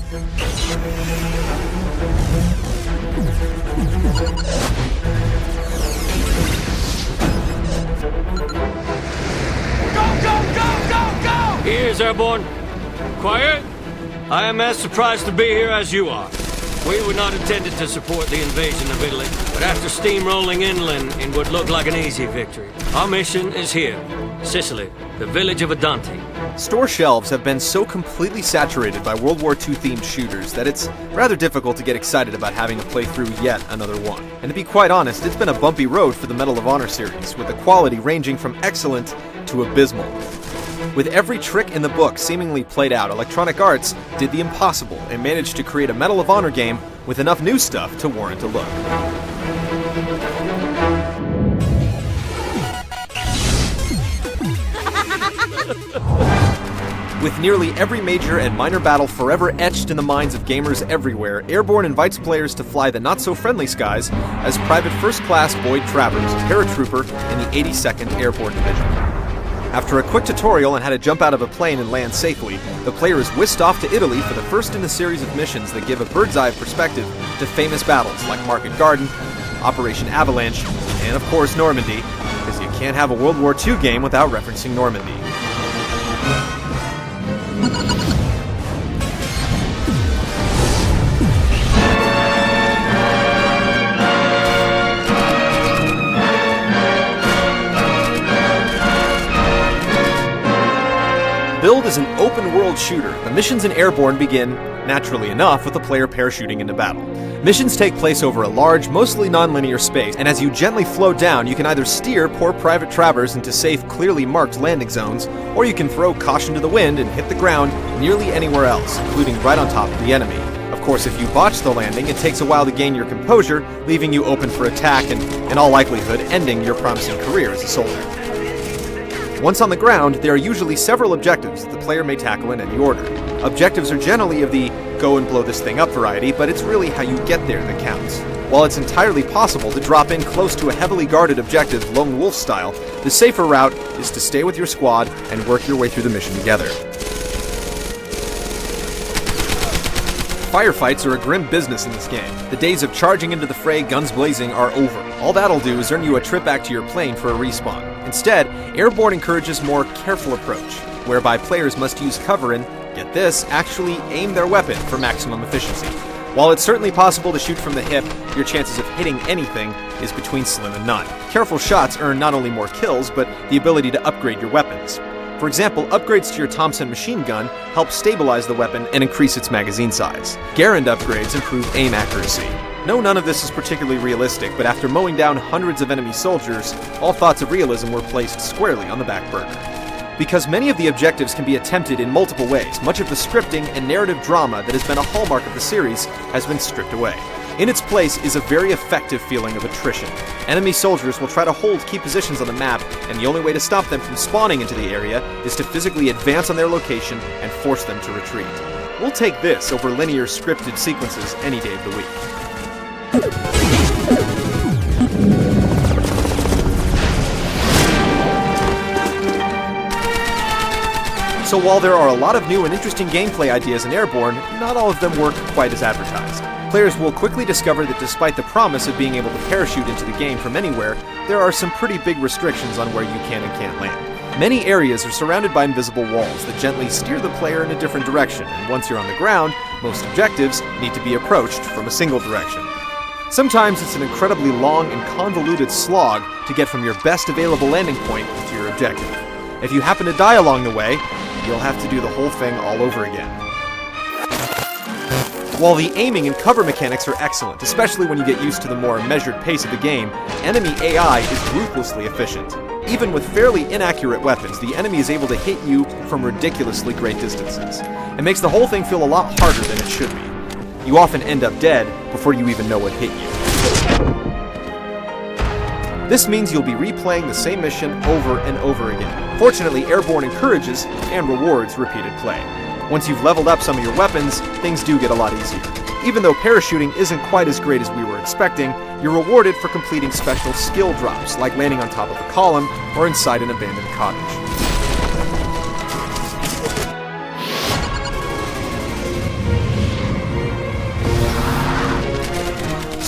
Here's Airborne. Quiet. I am as surprised to be here as you are. We were not intended to support the invasion of Italy, but after steamrolling inland, it would look like an easy victory. Our mission is here, Sicily, the village of Adante. Store shelves have been so completely saturated by World War II themed shooters that it's rather difficult to get excited about having to play through yet another one. And to be quite honest, it's been a bumpy road for the Medal of Honor series, with the quality ranging from excellent to abysmal. With every trick in the book seemingly played out, Electronic Arts did the impossible and managed to create a Medal of Honor game with enough new stuff to warrant a look. With nearly every major and minor battle forever etched in the minds of gamers everywhere, Airborne invites players to fly the not-so-friendly skies as Private First Class Boyd Travers, paratrooper in the 82nd Airborne Division. After a quick tutorial on how to jump out of a plane and land safely, the player is whisked off to Italy for the first in a series of missions that give a bird's-eye perspective to famous battles like Market Garden, Operation Avalanche, and of course Normandy, because you can't have a World War II game without referencing Normandy. Build is an open-world shooter. The missions in Airborne begin, naturally enough, with the player parachuting into battle. Missions take place over a large, mostly non-linear space, and as you gently float down, you can either steer poor Private Travers into safe, clearly marked landing zones, or you can throw caution to the wind and hit the ground nearly anywhere else, including right on top of the enemy. Of course, if you botch the landing, it takes a while to gain your composure, leaving you open for attack and, in all likelihood, ending your promising career as a soldier. Once on the ground, there are usually several objectives that the player may tackle in any order. Objectives are generally of the go and blow this thing up variety, but it's really how you get there that counts. While it's entirely possible to drop in close to a heavily guarded objective lone wolf style, the safer route is to stay with your squad and work your way through the mission together. Firefights are a grim business in this game. The days of charging into the fray guns blazing are over. All that'll do is earn you a trip back to your plane for a respawn. Instead, Airborne encourages a more careful approach, whereby players must use cover and, get this, actually aim their weapon for maximum efficiency. While it's certainly possible to shoot from the hip, your chances of hitting anything is between slim and none. Careful shots earn not only more kills, but the ability to upgrade your weapons. For example, upgrades to your Thompson machine gun help stabilize the weapon and increase its magazine size. Garand upgrades improve aim accuracy. No, none of this is particularly realistic, but after mowing down hundreds of enemy soldiers, all thoughts of realism were placed squarely on the back burner. Because many of the objectives can be attempted in multiple ways, much of the scripting and narrative drama that has been a hallmark of the series has been stripped away. In its place is a very effective feeling of attrition. Enemy soldiers will try to hold key positions on the map, and the only way to stop them from spawning into the area is to physically advance on their location and force them to retreat. We'll take this over linear scripted sequences any day of the week. So while there are a lot of new and interesting gameplay ideas in Airborne, not all of them work quite as advertised. Players will quickly discover that despite the promise of being able to parachute into the game from anywhere, there are some pretty big restrictions on where you can and can't land. Many areas are surrounded by invisible walls that gently steer the player in a different direction, and once you're on the ground, most objectives need to be approached from a single direction. Sometimes it's an incredibly long and convoluted slog to get from your best available landing point to your objective. If you happen to die along the way, you'll have to do the whole thing all over again. While the aiming and cover mechanics are excellent, especially when you get used to the more measured pace of the game, enemy AI is ruthlessly efficient. Even with fairly inaccurate weapons, the enemy is able to hit you from ridiculously great distances. It makes the whole thing feel a lot harder than it should be. You often end up dead before you even know what hit you. This means you'll be replaying the same mission over and over again. Fortunately, Airborne encourages and rewards repeated play. Once you've leveled up some of your weapons, things do get a lot easier. Even though parachuting isn't quite as great as we were expecting, you're rewarded for completing special skill drops, like landing on top of a column or inside an abandoned cottage.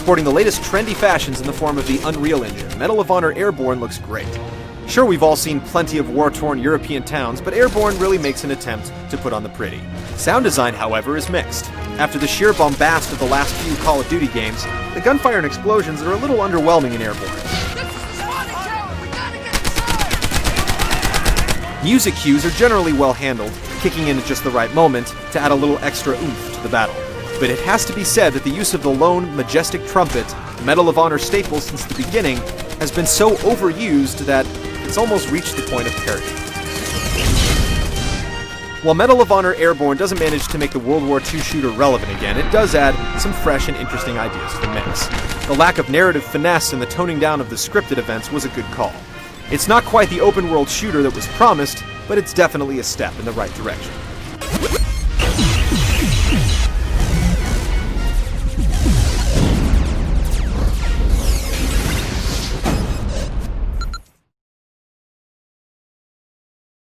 Sporting the latest trendy fashions in the form of the Unreal Engine, Medal of Honor Airborne looks great. Sure, we've all seen plenty of war-torn European towns, but Airborne really makes an attempt to put on the pretty. Sound design, however, is mixed. After the sheer bombast of the last few Call of Duty games, the gunfire and explosions are a little underwhelming in Airborne. Music cues are generally well handled, kicking in at just the right moment to add a little extra oomph to the battle. But it has to be said that the use of the lone, majestic trumpet, Medal of Honor staple since the beginning, has been so overused that it's almost reached the point of parody. While Medal of Honor Airborne doesn't manage to make the World War II shooter relevant again, it does add some fresh and interesting ideas to the mix. The lack of narrative finesse and the toning down of the scripted events was a good call. It's not quite the open-world shooter that was promised, but it's definitely a step in the right direction.